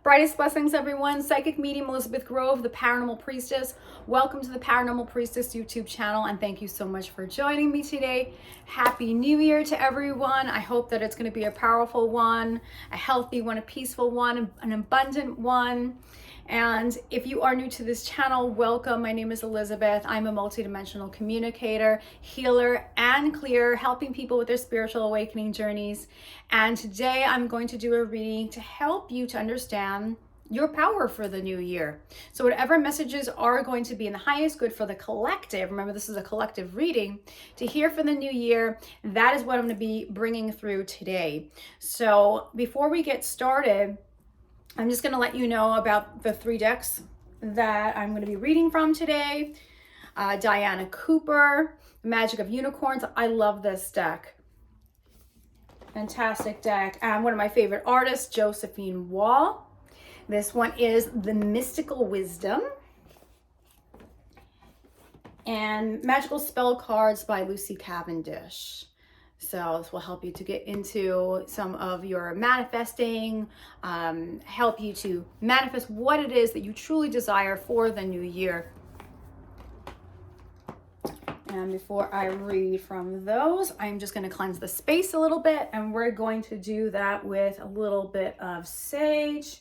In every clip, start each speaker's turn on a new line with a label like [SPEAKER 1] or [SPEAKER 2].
[SPEAKER 1] Brightest blessings, everyone. Psychic medium Elizabeth Grove, the Paranormal Priestess. Welcome to the Paranormal Priestess YouTube channel, and thank you so much for joining me today. Happy New Year to everyone. I hope that it's going to be a powerful one, a healthy one, a peaceful one, an abundant one. And if you are new to this channel, welcome. My name is Elizabeth. I'm a multidimensional communicator, healer, and clearer, helping people with their spiritual awakening journeys. And today I'm going to do a reading to help you to understand your power for the new year. So whatever messages are going to be in the highest good for the collective, remember this is a collective reading, to hear for the new year, that is what I'm going to be bringing through today. So before we get started, I'm just going to let you know about the 3 decks that I'm going to be reading from today. Diana Cooper, Magic of Unicorns. I love this deck. Fantastic deck. And one of my favorite artists, Josephine Wall. This one is The Mystical Wisdom. And Magical Spell Cards by Lucy Cavendish. So this will help you to get into some of your manifesting, help you to manifest what it is that you truly desire for the new year. And before I read from those, I'm just going to cleanse the space a little bit, and we're going to do that with a little bit of sage.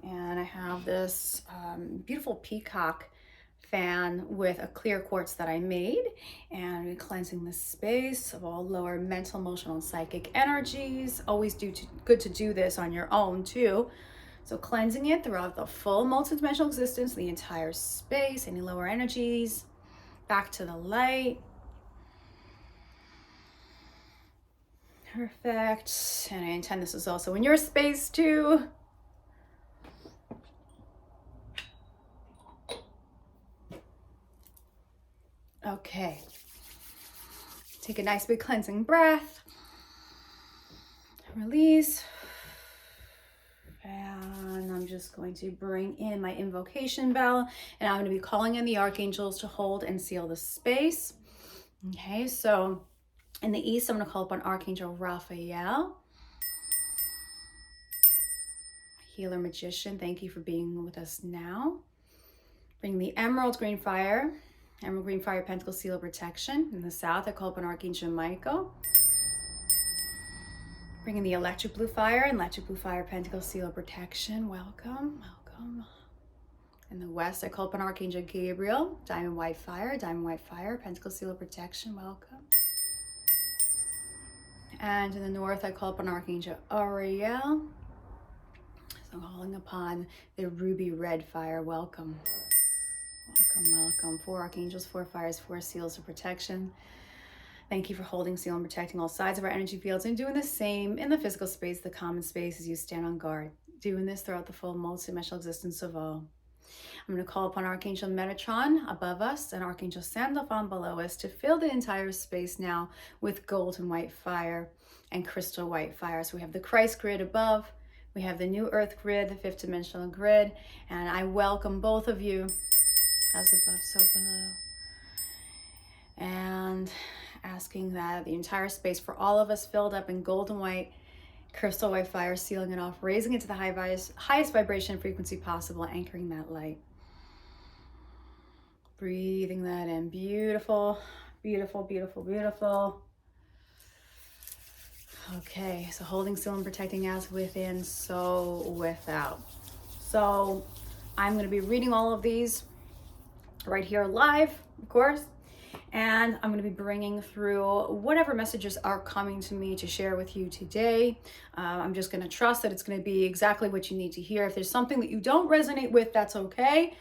[SPEAKER 1] And I have this beautiful peacock fan with a clear quartz that I made, and I'm cleansing the space of all lower mental, emotional, and psychic energies. Always good to do this on your own too. So cleansing it throughout the full multidimensional existence, the entire space, any lower energies, back to the light. Perfect. And I intend this is also in your space too. Okay, take a nice big cleansing breath, release, and I'm just going to bring in my invocation bell, and I'm going to be calling in the archangels to hold and seal the space. Okay, so in the east, I'm going to call upon Archangel Raphael. Healer Magician, thank you for being with us now. Bring the Emerald Green Fire. Emerald Green Fire, Pentacle, Seal of Protection. In the south, I call upon Archangel Michael. Bringing the Electric Blue Fire and Electric Blue Fire, Pentacle, Seal of Protection. Welcome, welcome. In the west, I call upon Archangel Gabriel. Diamond White Fire, Pentacle, Seal of Protection. Welcome. And in the north, I call upon Archangel Ariel. So calling upon the Ruby Red Fire. Welcome. Welcome, welcome. 4 archangels, 4 fires, 4 seals of protection. Thank you for holding, seal, and protecting all sides of our energy fields, and doing the same in the physical space, the common space, as you stand on guard. Doing this throughout the full multidimensional existence of all. I'm going to call upon Archangel Metatron above us and Archangel Sandalphon below us to fill the entire space now with golden white fire and crystal white fire. So we have the Christ grid above, we have the new earth grid, the 5th dimensional grid, and I welcome both of you. As above, so below. And asking that the entire space for all of us filled up in golden white, crystal white fire, sealing it off, raising it to the highest vibration frequency possible, anchoring that light. Breathing that in. Beautiful, beautiful, beautiful, beautiful. Okay, so holding, sealing, and protecting as within, so without. So I'm going to be reading all of these right here live, of course, and I'm going to be bringing through whatever messages are coming to me to share with you today. I'm just going to trust that it's going to be exactly what you need to hear. If there's something that you don't resonate with, that's okay.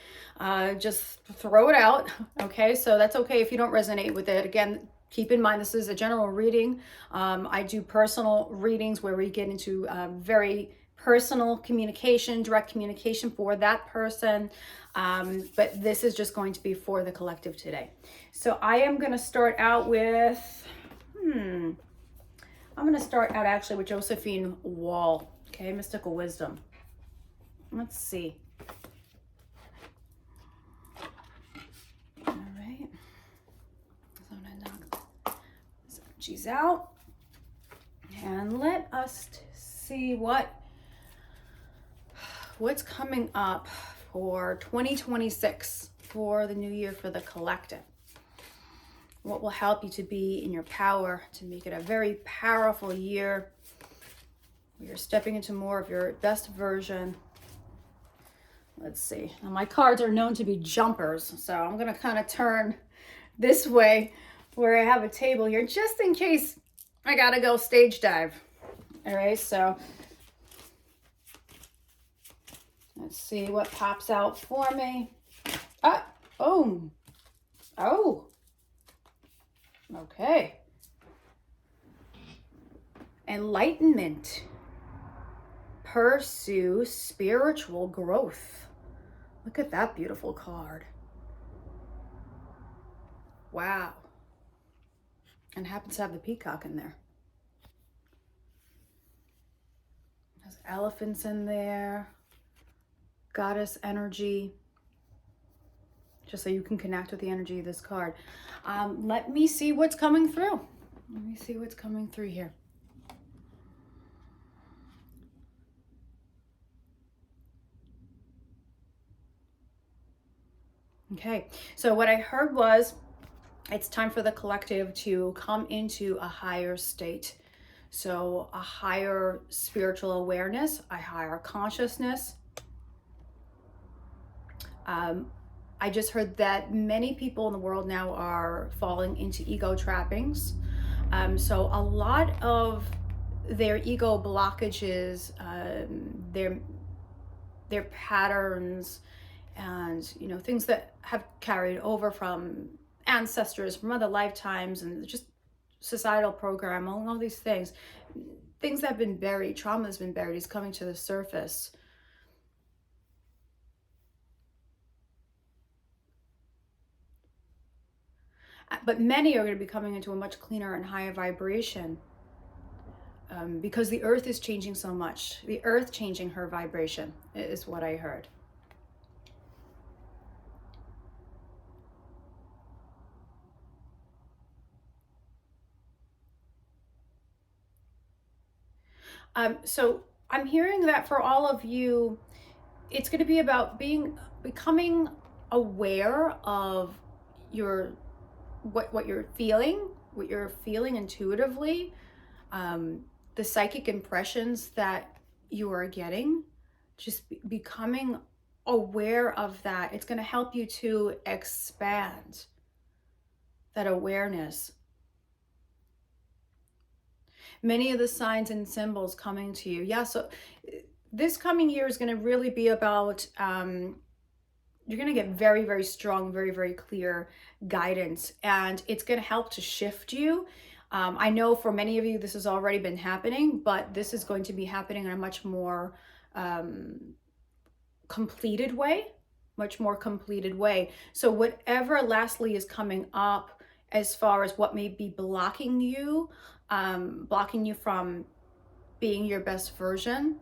[SPEAKER 1] Just throw it out. Okay, so that's okay if you don't resonate with it. Again, keep in mind, this is a general reading. I do personal readings where we get into very personal communication, direct communication for that person. But this is just going to be for the collective today. So I am going to start out with, I'm going to start out actually with Josephine Wall. Okay, Mystical Wisdom. Let's see. All right. So I'm going to knock energies out. And let us see what's coming up for 2026 for the new year for the collective. What will help you to be in your power, to make it a very powerful year. You're stepping into more of your best version. Let's see. Now my cards are known to be jumpers, so I'm going to kind of turn this way where I have a table here just in case I got to go stage dive. All right, so let's see what pops out for me. Oh. Okay. Enlightenment. Pursue spiritual growth. Look at that beautiful card. Wow. And happens to have the peacock in there. There's elephants in there. Goddess energy. Just so you can connect with the energy of this card. Let me see what's coming through. Let me see what's coming through here. Okay, so what I heard was it's time for the collective to come into a higher state. So a higher spiritual awareness, a higher consciousness. I just heard that many people in the world now are falling into ego trappings. So a lot of their ego blockages, their patterns, and things that have carried over from ancestors, from other lifetimes, and just societal program, all these things that have been buried, trauma has been buried, is coming to the surface. But many are going to be coming into a much cleaner and higher vibration, because the earth is changing so much. The earth changing her vibration is what I heard. So I'm hearing that for all of you, it's going to be about becoming aware of what you're feeling intuitively, the psychic impressions that you are getting, just becoming aware of that. It's going to help you to expand that awareness. Many of the signs and symbols coming to you. Yeah, so this coming year is going to really be about, you're going to get very, very strong, very, very clear guidance, and it's going to help to shift you. I know for many of you, this has already been happening, but this is going to be happening in a much more completed way, So whatever lastly is coming up as far as what may be blocking you from being your best version,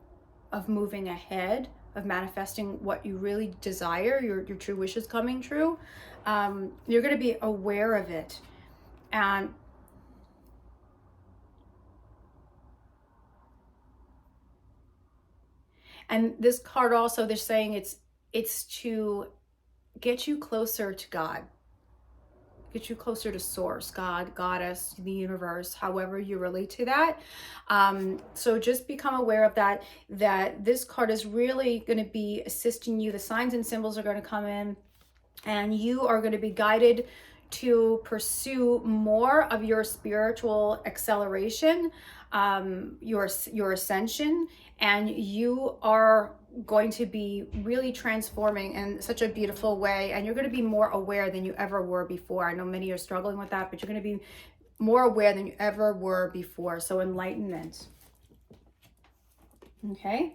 [SPEAKER 1] of moving ahead, of manifesting what you really desire, your true wishes coming true, you're going to be aware of it. And this card also, they're saying it's to get you closer to God, get you closer to source, God, goddess, the universe, however you relate to that. So just become aware of that this card is really going to be assisting you. The signs and symbols are going to come in, and you are going to be guided to pursue more of your spiritual acceleration, your ascension, and you are going to be really transforming in such a beautiful way, and you're going to be more aware than you ever were before. I know many are struggling with that, but you're going to be more aware than you ever were before. So enlightenment. Okay?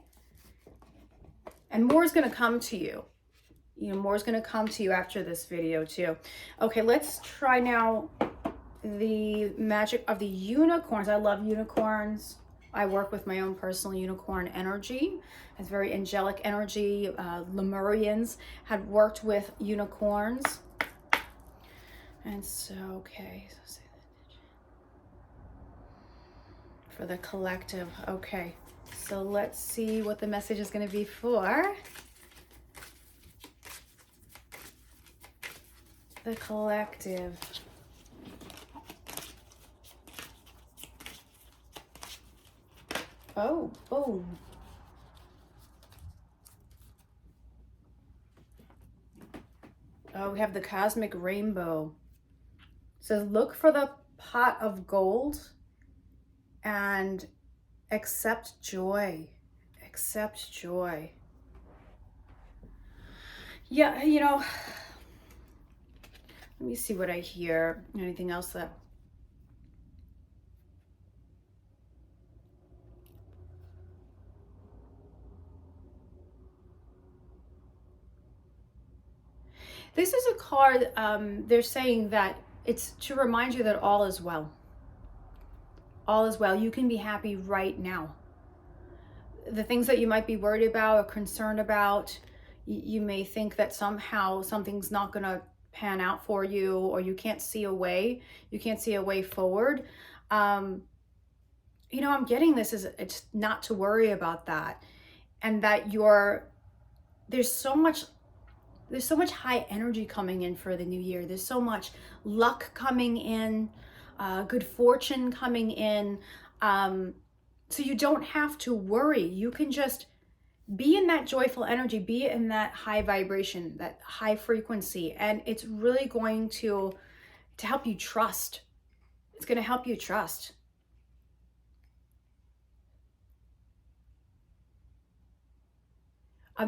[SPEAKER 1] And more is going to come to you. More is going to come to you after this video too. Okay, let's try now the magic of the unicorns. I love unicorns. I work with my own personal unicorn energy. It's very angelic energy. Lemurians had worked with unicorns. And so, okay. So say that. for the collective. Okay, so let's see what the message is going to be for the collective. Oh, boom. Oh, we have the cosmic rainbow. It says, look for the pot of gold and accept joy. Accept joy. Yeah, you know, let me see what I hear. Anything else that... This is a card, they're saying that it's to remind you that all is well. All is well. You can be happy right now. The things that you might be worried about or concerned about, you may think that somehow something's not going to pan out for you, or you can't see a way. You can't see a way forward. You know, I'm getting this is it's not to worry about that, and that there's so much high energy coming in for the new year. There's so much luck coming in, good fortune coming in. So you don't have to worry. You can just be in that joyful energy, be in that high vibration, that high frequency. And it's really going to help you trust. It's going to help you trust.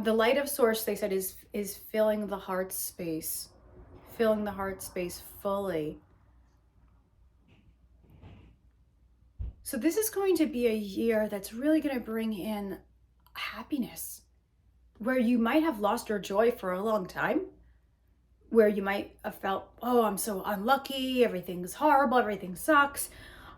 [SPEAKER 1] The light of source, they said, is filling the heart space, filling the heart space fully. So this is going to be a year that's really going to bring in happiness, where you might have lost your joy for a long time, where you might have felt, oh, I'm so unlucky, everything's horrible, everything sucks.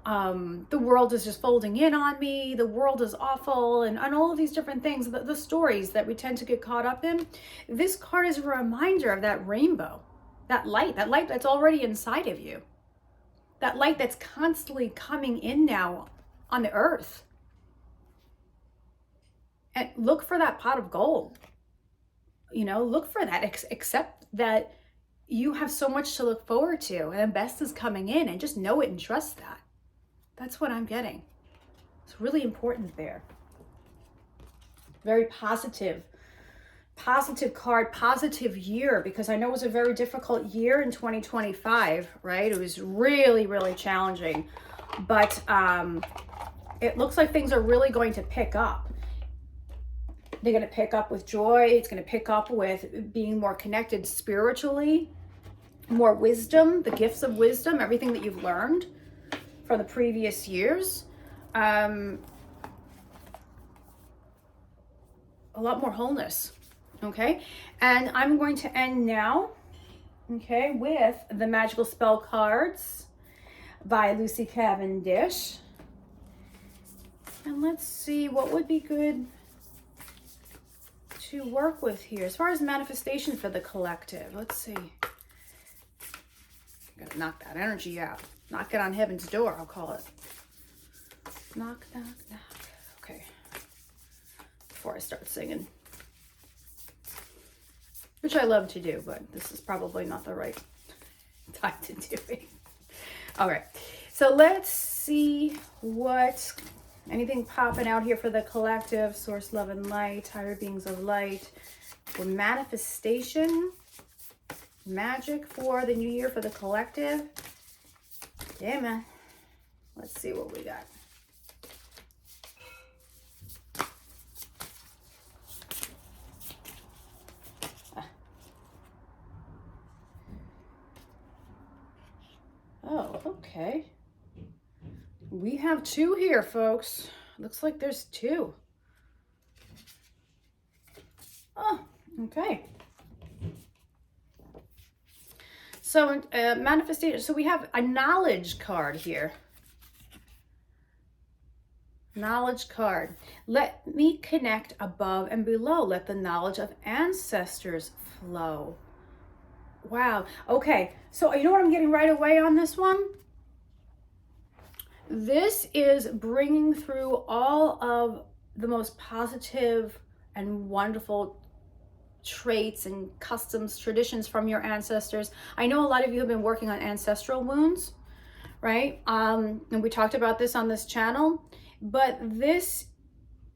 [SPEAKER 1] The world is just folding in on me, the world is awful, and all of these different things, the stories that we tend to get caught up in. This card is a reminder of that rainbow, that light that's already inside of you, that light that's constantly coming in now on the earth. And look for that pot of gold. You know, look for that, accept that you have so much to look forward to, and the best is coming in, and just know it and trust that. That's what I'm getting. It's really important there. Very positive card, positive year, because I know it was a very difficult year in 2025, right? It was really, really challenging, but it looks like things are really going to pick up. They're going to pick up with joy. It's going to pick up with being more connected spiritually, more wisdom, the gifts of wisdom, everything that you've learned from the previous years. A lot more wholeness. Okay. And I'm going to end now, okay, with the Magical Spell Cards by Lucy Cavendish. And let's see what would be good to work with here as far as manifestation for the collective. Let's see. Gotta knock that energy out. Knock it on heaven's door, I'll call it. Knock, knock, knock. Okay. Before I start singing. Which I love to do, but this is probably not the right time to do it. All right. So let's see what... anything popping out here for the collective, source, love, and light, higher beings of light, for manifestation, magic for the new year for the collective. Yeah, man. Let's see what we got. Oh, okay. We have two here, folks. Looks like there's two. Oh, okay. So manifestation. So we have a knowledge card here. Knowledge card. Let me connect above and below. Let the knowledge of ancestors flow. Wow. Okay. So you know what I'm getting right away on this one? This is bringing through all of the most positive and wonderful traits and customs, traditions from your ancestors. I know a lot of you have been working on ancestral wounds, right? And we talked about this on this channel, but this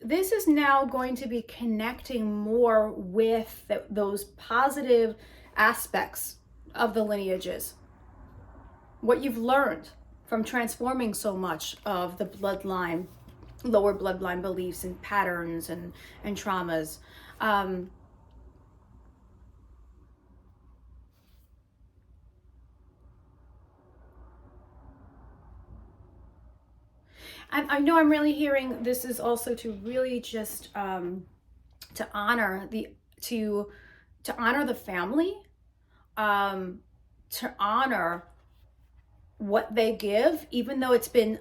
[SPEAKER 1] is now going to be connecting more with those positive aspects of the lineages. What you've learned from transforming so much of the bloodline, lower bloodline beliefs and patterns and traumas. And I know I'm really hearing this is also to really just to honor the family, to honor what they give, even though it's been,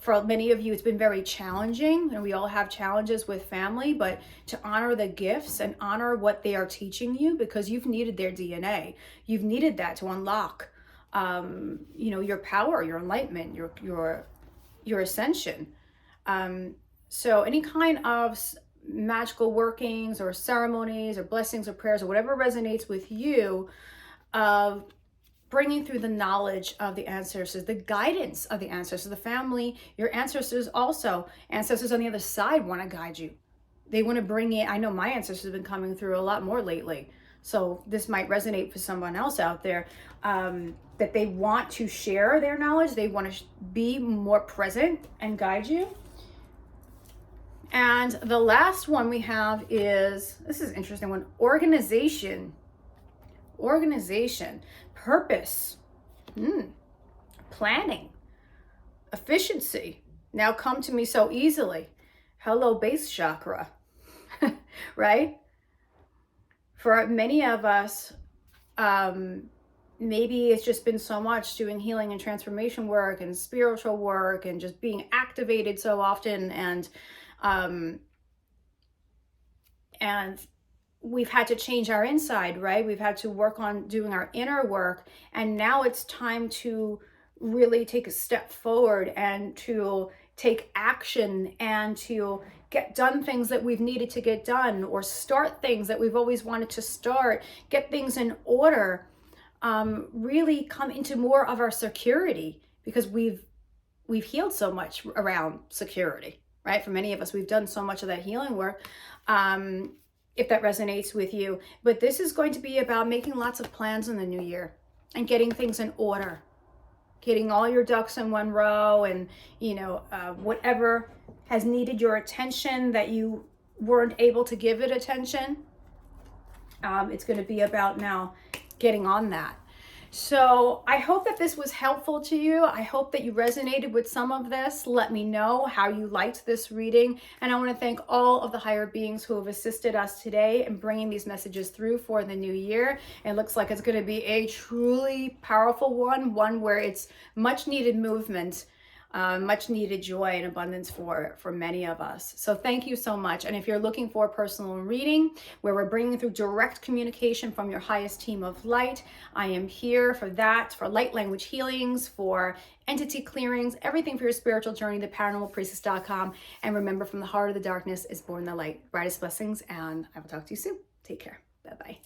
[SPEAKER 1] for many of you, it's been very challenging, and we all have challenges with family, but to honor the gifts and honor what they are teaching you, because you've needed their DNA. You've needed that to unlock, your power, your enlightenment, your ascension. So any kind of magical workings or ceremonies or blessings or prayers or whatever resonates with you, of bringing through the knowledge of the ancestors, the guidance of the ancestors, the family, your ancestors also. Ancestors on the other side want to guide you. They want to bring in, I know my ancestors have been coming through a lot more lately, so this might resonate for someone else out there, that they want to share their knowledge. They want to be more present and guide you. And the last one we have is, this is an interesting one, organization, purpose, planning, efficiency. Now come to me so easily. Hello, base chakra, right? For many of us, maybe it's just been so much doing healing and transformation work and spiritual work and just being activated so often, and we've had to change our inside, right? We've had to work on doing our inner work, and now it's time to really take a step forward and to take action and to get done things that we've needed to get done, or start things that we've always wanted to start, get things in order, really come into more of our security, because we've healed so much around security, right? For many of us, we've done so much of that healing work, if that resonates with you. But this is going to be about making lots of plans in the new year and getting things in order, getting all your ducks in one row, and whatever has needed your attention that you weren't able to give it attention, it's going to be about now getting on that. So I hope that this was helpful to you. I hope that you resonated with some of this. Let me know how you liked this reading. And I want to thank all of the higher beings who have assisted us today in bringing these messages through for the new year. It looks like it's going to be a truly powerful one where it's much needed movement, much needed joy and abundance for many of us. So thank you so much. And if you're looking for a personal reading where we're bringing through direct communication from your highest team of light, I am here for that, for light language healings, for entity clearings, everything for your spiritual journey, theparanormalpriestess.com. And remember, from the heart of the darkness is born the light. Brightest blessings, and I will talk to you soon. Take care. Bye-bye.